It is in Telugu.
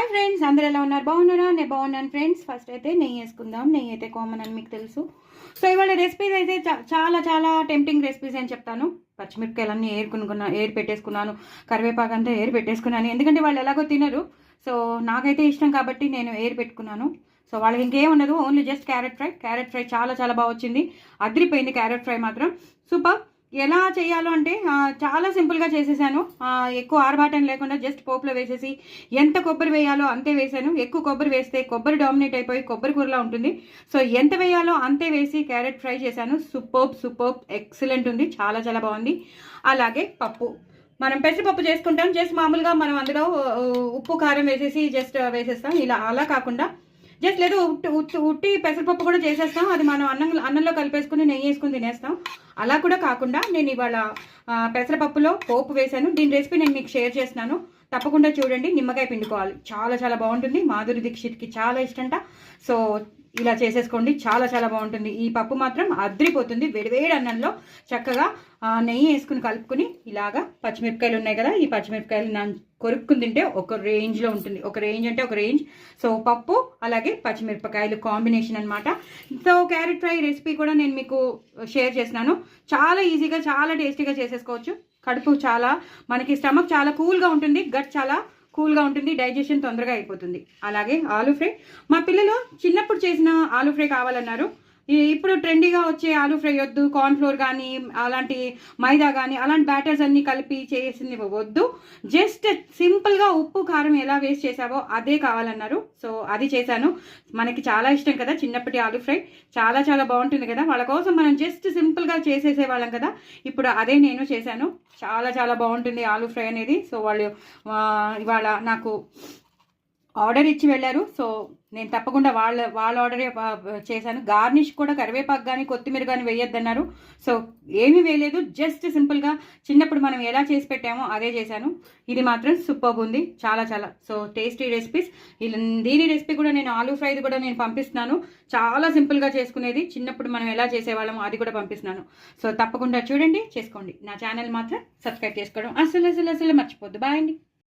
హాయ్ ఫ్రెండ్స్, అందరూ ఎలా ఉన్నారు? బాగున్నారా? నేను బాగున్నాను ఫ్రెండ్స్. ఫస్ట్ అయితే నెయ్యి వేసుకుందాం. నెయ్యి అయితే కామన్ అని మీకు తెలుసు. సో ఇవాళ రెసిపీస్ అయితే చాలా చాలా టెంప్టింగ్ రెసిపీస్ అని చెప్తాను. పచ్చిమిరపకాయలన్నీ ఏరు పెట్టేసుకున్నాను. కరివేపాకు అంతా ఏరు పెట్టేసుకున్నాను. ఎందుకంటే వాళ్ళు ఎలాగో తినరు. సో నాకైతే ఇష్టం కాబట్టి నేను ఏరు పెట్టుకున్నాను. సో వాళ్ళకి ఇంకేం ఉండదు, ఓన్లీ జస్ట్ క్యారెట్ ఫ్రై చాలా చాలా బాగా వచ్చింది. అదిరిపోయింది క్యారెట్ ఫ్రై మాత్రం సూపర్. ఎలా చేయాలో అంటే చాలా సింపుల్గా చేసేసాను. ఎక్కువ ఆర్భాటం లేకుండా జస్ట్ పోపులో వేసేసి ఎంత కొబ్బరి వేయాలో అంతే వేసాను. ఎక్కువ కొబ్బరి వేస్తే కొబ్బరి డామినేట్ అయిపోయి కొబ్బరి కూరలా ఉంటుంది. సో ఎంత వేయాలో అంతే వేసి క్యారెట్ ఫ్రై చేశాను. సూపర్ ఎక్సలెంట్ ఉంది, చాలా చాలా బాగుంది. అలాగే పప్పు, మనం పెసరపప్పు చేసుకుంటాం. జస్ట్ మామూలుగా మనం అందులో ఉప్పు కారం వేసేసి జస్ట్ వేసేస్తాం. అలా కాకుండా జస్ట్ లేదు ఉట్టి పెసరపప్పు కూడా చేసేస్తాం. అది మనం అన్నంలో కలిపేసుకుని నెయ్యి వేసుకుని తినేస్తాం. అలా కూడా కాకుండా నేను ఇవాళ పెసరపప్పులో పోపు వేశాను. దీని రెసిపీ నేను మీకు షేర్ చేస్తున్నాను, తప్పకుండా చూడండి. నిమ్మకాయ పిండుకోవాలి, చాలా చాలా బాగుంటుంది. మాధురి దీక్షిత్కి చాలా ఇష్టంట. సో ఇలా చేసేసుకోండి, చాలా చాలా బాగుంటుంది. ఈ పప్పు మాత్రం అద్రిపోతుంది. వేడివేడి అన్నంలో చక్కగా నెయ్యి వేసుకుని కలుపుకుని ఇలాగా పచ్చిమిరపకాయలు ఉన్నాయి కదా, ఈ పచ్చిమిరపకాయలు కొరుక్కుని తింటే ఒక రేంజ్లో ఉంటుంది. ఒక రేంజ్ అంటే ఒక రేంజ్. సో పప్పు అలాగే పచ్చిమిరపకాయలు కాంబినేషన్ అనమాట. సో క్యారెట్ ఫ్రై రెసిపీ కూడా నేను మీకు షేర్ చేస్తున్నాను. చాలా ఈజీగా చాలా టేస్టీగా చేసేసుకోవచ్చు. కడుపు చాలా, మనకి స్టమక్ చాలా కూల్గా ఉంటుంది, గట్ చాలా కూల్గా ఉంటుంది, డైజెషన్ తొందరగా అయిపోతుంది. అలాగే ఆలూ ఫ్రై, మా పిల్లలు చిన్నప్పుడు చేసిన ఆలూ ఫ్రై కావాలన్నారు. ఇప్పుడు ట్రెండీగా వచ్చే ఆలూ ఫ్రై వద్దు, కార్న్ఫ్లోర్ కానీ అలాంటి మైదా కానీ అలాంటి బ్యాటర్స్ అన్నీ కలిపి చేసింది వద్దు, జస్ట్ సింపుల్గా ఉప్పు కారం ఎలా వేస్ట్ చేసావో అదే కావాలన్నారు. సో అది చేశాను. మనకి చాలా ఇష్టం కదా చిన్నప్పటి ఆలూ ఫ్రై, చాలా చాలా బాగుంటుంది కదా. వాళ్ళ కోసం మనం జస్ట్ సింపుల్గా చేసేసేవాళ్ళం కదా, ఇప్పుడు అదే నేను చేశాను. చాలా చాలా బాగుంటుంది ఆలూ ఫ్రై అనేది. సో వాళ్ళు ఇవాళ నాకు ఆర్డర్ ఇచ్చి వెళ్ళారు. సో నేను తప్పకుండా వాళ్ళ ఆర్డరే చేశాను. గార్నిష్ కూడా కరివేపాకు కానీ కొత్తిమీర కానీ వేయొద్దన్నారు. సో ఏమీ వేయలేదు, జస్ట్ సింపుల్గా చిన్నప్పుడు మనం ఎలా చేసి పెట్టామో అదే చేశాను. ఇది మాత్రం సూపర్ ఉంది, చాలా చాలా. So tasty recipes. దీని రెసిపీ కూడా నేను ఆలూ ఫ్రైది కూడా నేను పంపిస్తున్నాను. చాలా సింపుల్గా చేసుకునేది, చిన్నప్పుడు మనం ఎలా చేసేవాళ్ళమో అది కూడా పంపిస్తున్నాను. సో తప్పకుండా చూడండి, చేసుకోండి. నా ఛానల్ మాత్రం సబ్స్క్రైబ్ చేసుకోవడం అసలు మర్చిపోద్దు. బాయ్ అండి.